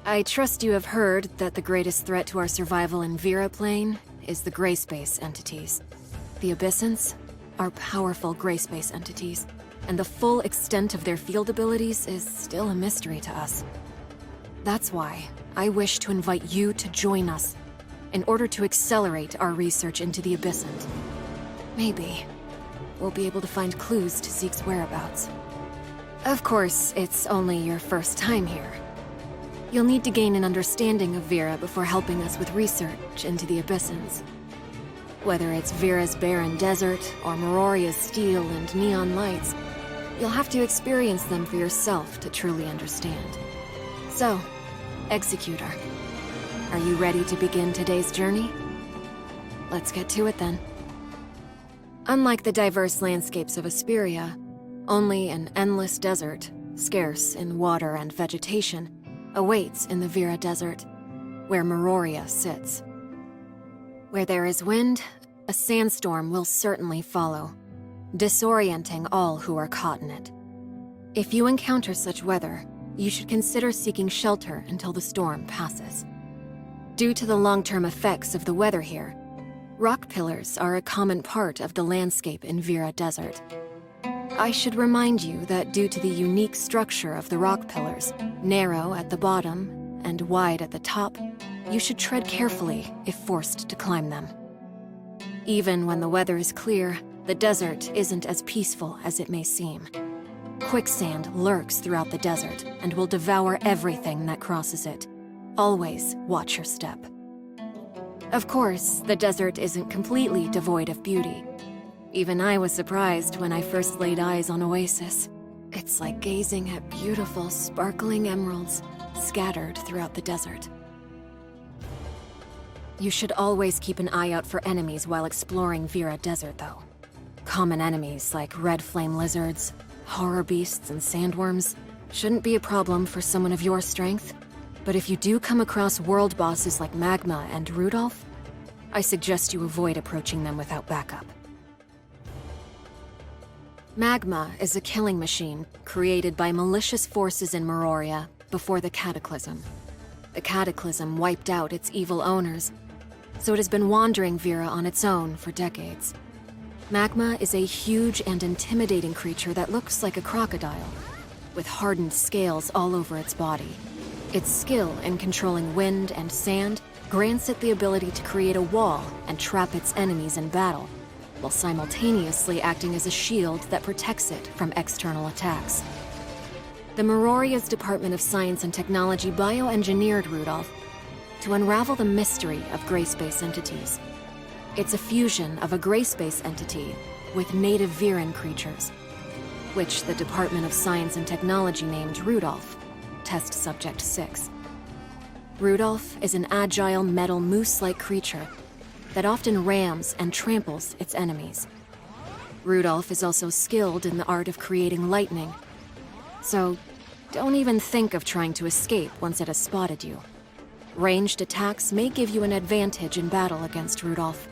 I trust you have heard that the greatest threat to our survival in Vera Plane is the gray space entities. The Abyssins are powerful gray space entities, and the full extent of their field abilities is still a mystery to us. That's why I wish to invite you to join us in order to accelerate our research into the Abyssins. Maybe we'll be able to find clues to Zeke's whereabouts. Of course, it's only your first time here. You'll need to gain an understanding of Vera before helping us with research into the Abyssins. Whether it's Vera's barren desert or Maroria's steel and neon lights, you'll have to experience them for yourself to truly understand. So, Executor, are you ready to begin today's journey? Let's get to it then. Unlike the diverse landscapes of Asperia, only an endless desert, scarce in water and vegetation, awaits in the Vera Desert, where Maroria sits. Where there is wind, a sandstorm will certainly follow, disorienting all who are caught in it. If you encounter such weather, you should consider seeking shelter until the storm passes. Due to the long-term effects of the weather here, rock pillars are a common part of the landscape in Vera Desert. I should remind you that due to the unique structure of the rock pillars, narrow at the bottom and wide at the top, you should tread carefully if forced to climb them. Even when the weather is clear, the desert isn't as peaceful as it may seem. Quicksand lurks throughout the desert and will devour everything that crosses it. Always watch your step. Of course, the desert isn't completely devoid of beauty. Even I was surprised when I first laid eyes on Oasis. It's like gazing at beautiful, sparkling emeralds scattered throughout the desert. You should always keep an eye out for enemies while exploring Vera Desert, though. Common enemies like red flame lizards, horror beasts, and sandworms shouldn't be a problem for someone of your strength. But if you do come across world bosses like Magma and Rudolph, I suggest you avoid approaching them without backup. Magma is a killing machine created by malicious forces in Maroria before the Cataclysm. The Cataclysm wiped out its evil owners, so it has been wandering Vera on its own for decades. Magma is a huge and intimidating creature that looks like a crocodile, with hardened scales all over its body. Its skill in controlling wind and sand grants it the ability to create a wall and trap its enemies in battle, while simultaneously acting as a shield that protects it from external attacks. The Maroria's Department of Science and Technology bioengineered Rudolph to unravel the mystery of gray space entities. It's a fusion of a gray space entity with native Veran creatures, which the Department of Science and Technology named Rudolph, Test Subject 6. Rudolph is an agile metal moose-like creature that often rams and tramples its enemies. Rudolph is also skilled in the art of creating lightning, so don't even think of trying to escape once it has spotted you. Ranged attacks may give you an advantage in battle against Rudolph.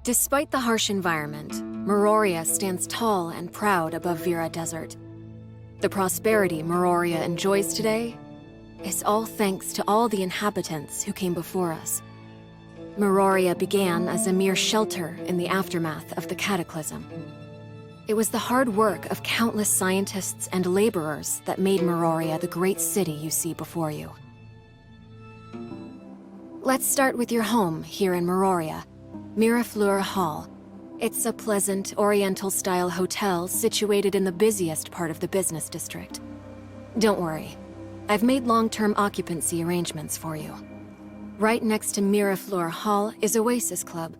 Despite the harsh environment, Maroria stands tall and proud above Vera Desert. The prosperity Maroria enjoys today is all thanks to all the inhabitants who came before us. Maroria began as a mere shelter in the aftermath of the Cataclysm. It was the hard work of countless scientists and laborers that made Maroria the great city you see before you. Let's start with your home here in Maroria, Mirafleur Hall. It's a pleasant, Oriental-style hotel situated in the busiest part of the business district. Don't worry, I've made long-term occupancy arrangements for you. Right next to Mirafleur Hall is Oasis Club,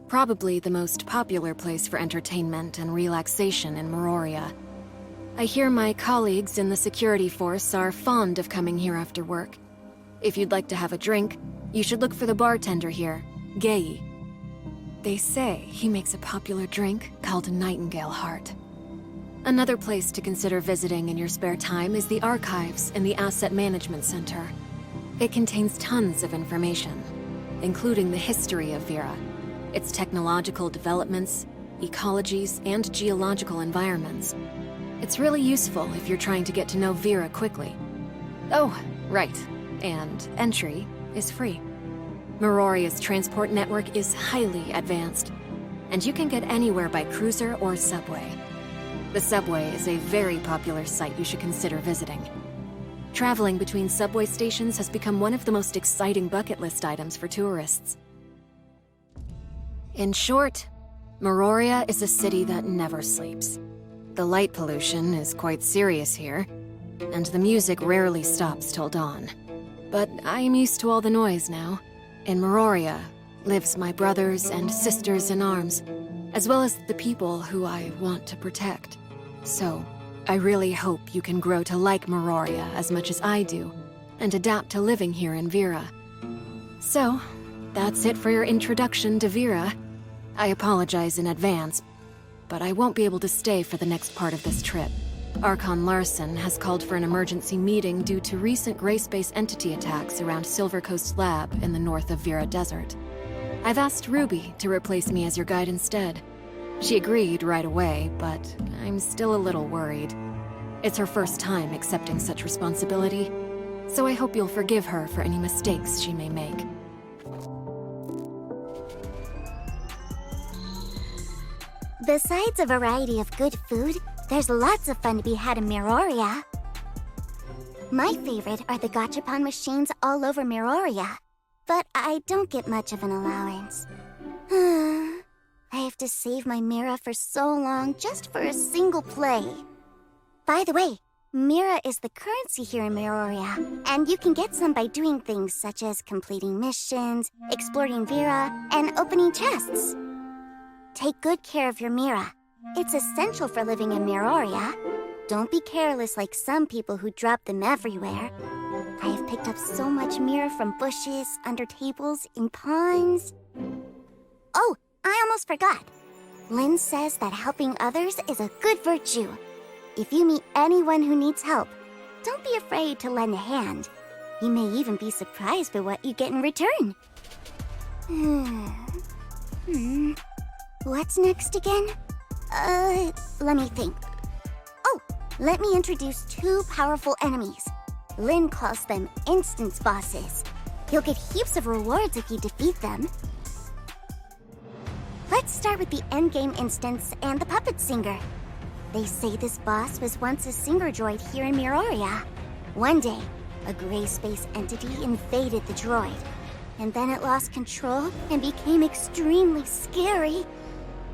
probably the most popular place for entertainment and relaxation in Maroria. I hear my colleagues in the security force are fond of coming here after work. If you'd like to have a drink, you should look for the bartender here, Gayi. They say he makes a popular drink called Nightingale Heart. Another place to consider visiting in your spare time is the archives in the Asset Management Center. It contains tons of information, including the history of Vera, its technological developments, ecologies, and geological environments. It's really useful if you're trying to get to know Vera quickly, Oh, right. And entry is free. Miroria's transport network is highly advanced, and you can get anywhere by cruiser or subway. The subway is a very popular site you should consider visiting. Traveling between subway stations has become one of the most exciting bucket list items for tourists. In short, Miroria is a city that never sleeps. The light pollution is quite serious here, and the music rarely stops till dawn. But I'm used to all the noise now. In Miroria lives my brothers and sisters in arms, as well as the people who I want to protect. So, I really hope you can grow to like Miroria as much as I do, and adapt to living here in Vera. So, that's it for your introduction to Vera. I apologize in advance, but I won't be able to stay for the next part of this trip. Archon Larson has called for an emergency meeting due to recent gray space entity attacks around Silver Coast Lab in the north of Vera Desert. I've asked Ruby to replace me as your guide instead. She agreed right away, but I'm still a little worried. It's her first time accepting such responsibility, so I hope you'll forgive her for any mistakes she may make. Besides a variety of good food, there's lots of fun to be had in Miroria. My favorite are the gachapon machines all over Miroria, but I don't get much of an allowance. I have to save my Mira for so long just for a single play. By the way, Mira is the currency here in Miroria, and you can get some by doing things such as completing missions, exploring Vera, and opening chests. Take good care of your Mira. It's essential for living in Miroria. Don't be careless like some people who drop them everywhere. I have picked up so much Mira from bushes, under tables, in ponds. Oh, I almost forgot. Lynn says that helping others is a good virtue. If you meet anyone who needs help, don't be afraid to lend a hand. You may even be surprised by what you get in return. What's next again? Let me think. Oh, let me introduce two powerful enemies. Lynn calls them instance bosses. You'll get heaps of rewards if you defeat them. Let's start with the endgame instance and the puppet singer. They say this boss was once a singer droid here in Miroria. One day, a gray space entity invaded the droid, and then it lost control and became extremely scary.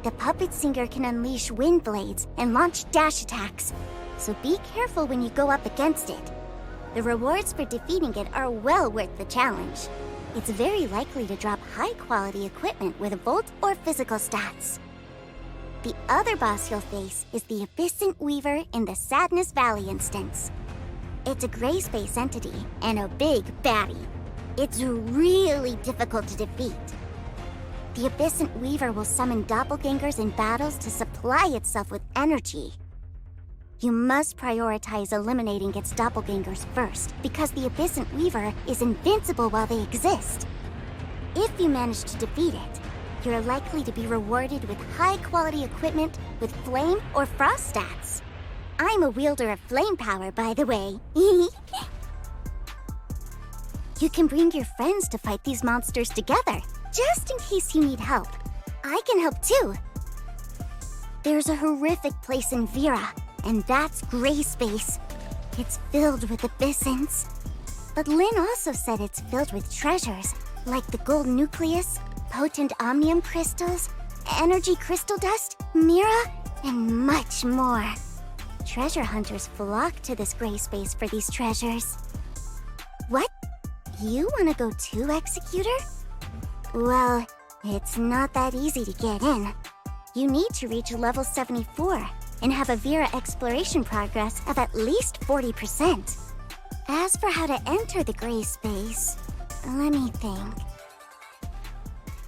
The puppet singer can unleash wind blades and launch dash attacks, so be careful when you go up against it. The rewards for defeating it are well worth the challenge. It's very likely to drop high-quality equipment with Volt or physical stats. The other boss you'll face is the Abyssant Weaver in the Sadness Valley instance. It's a gray space entity and a big baddie. It's really difficult to defeat. The Abyssant Weaver will summon doppelgangers in battles to supply itself with energy. You must prioritize eliminating its doppelgangers first, because the Abyssant Weaver is invincible while they exist. If you manage to defeat it, you're likely to be rewarded with high-quality equipment with flame or frost stats. I'm a wielder of flame power, by the way. You can bring your friends to fight these monsters together, just in case you need help. I can help too. There's a horrific place in Vera, and that's Gray Space. It's filled with abyssins. But Lynn also said it's filled with treasures, like the gold nucleus, potent omnium crystals, energy crystal dust, Mira, and much more. Treasure hunters flock to this Gray Space for these treasures. What? You want to go too, Executor? Well, it's not that easy to get in. You need to reach level 74 and have a Vera exploration progress of at least 40%. As for how to enter the Gray Space, let me think.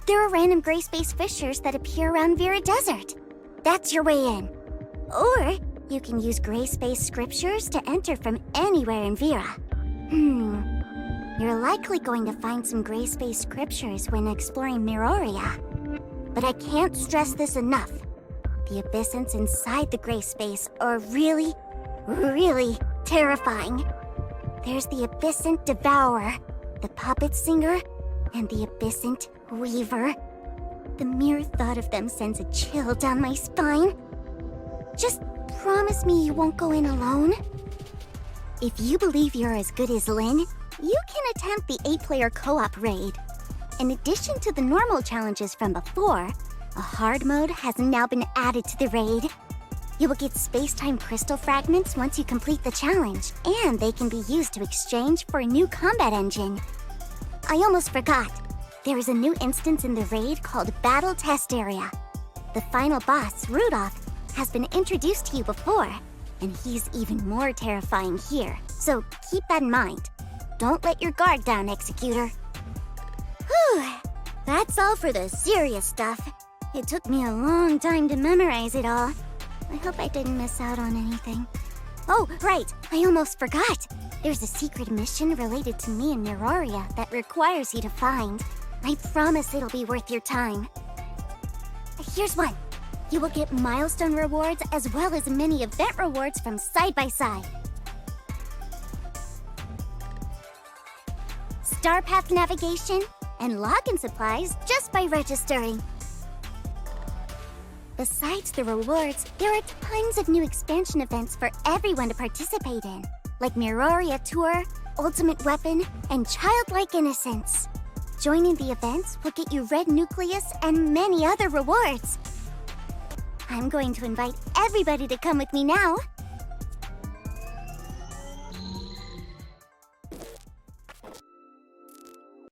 There are random Gray Space fissures that appear around Vera Desert. That's your way in. Or you can use Gray Space scriptures to enter from anywhere in Vera. You're likely going to find some Gray Space scriptures when exploring Miroria. But I can't stress this enough. The abyssins inside the Gray Space are really, really terrifying. There's the Abyssant Devourer, the Puppet Singer, and the Abyssant Weaver. The mere thought of them sends a chill down my spine. Just promise me you won't go in alone. If you believe you're as good as Lynn, you can attempt the 8-player co-op raid. In addition to the normal challenges from before, a hard mode has now been added to the raid. You will get space-time crystal fragments once you complete the challenge, and they can be used to exchange for a new combat engine. I almost forgot. There is a new instance in the raid called Battle Test Area. The final boss, Rudolph, has been introduced to you before, and he's even more terrifying here, so keep that in mind. Don't let your guard down, Executor. Whew, that's all for the serious stuff. It took me a long time to memorize it all. I hope I didn't miss out on anything. Oh, right, I almost forgot. There's a secret mission related to me and Miroria that requires you to find. I promise it'll be worth your time. Here's one. You will get milestone rewards as well as many event rewards from Side by Side. Star Path navigation, and login supplies just by registering. Besides the rewards, there are tons of new expansion events for everyone to participate in, like Miroria Tour, Ultimate Weapon, and Childlike Innocence. Joining the events will get you Red Nucleus and many other rewards. I'm going to invite everybody to come with me now.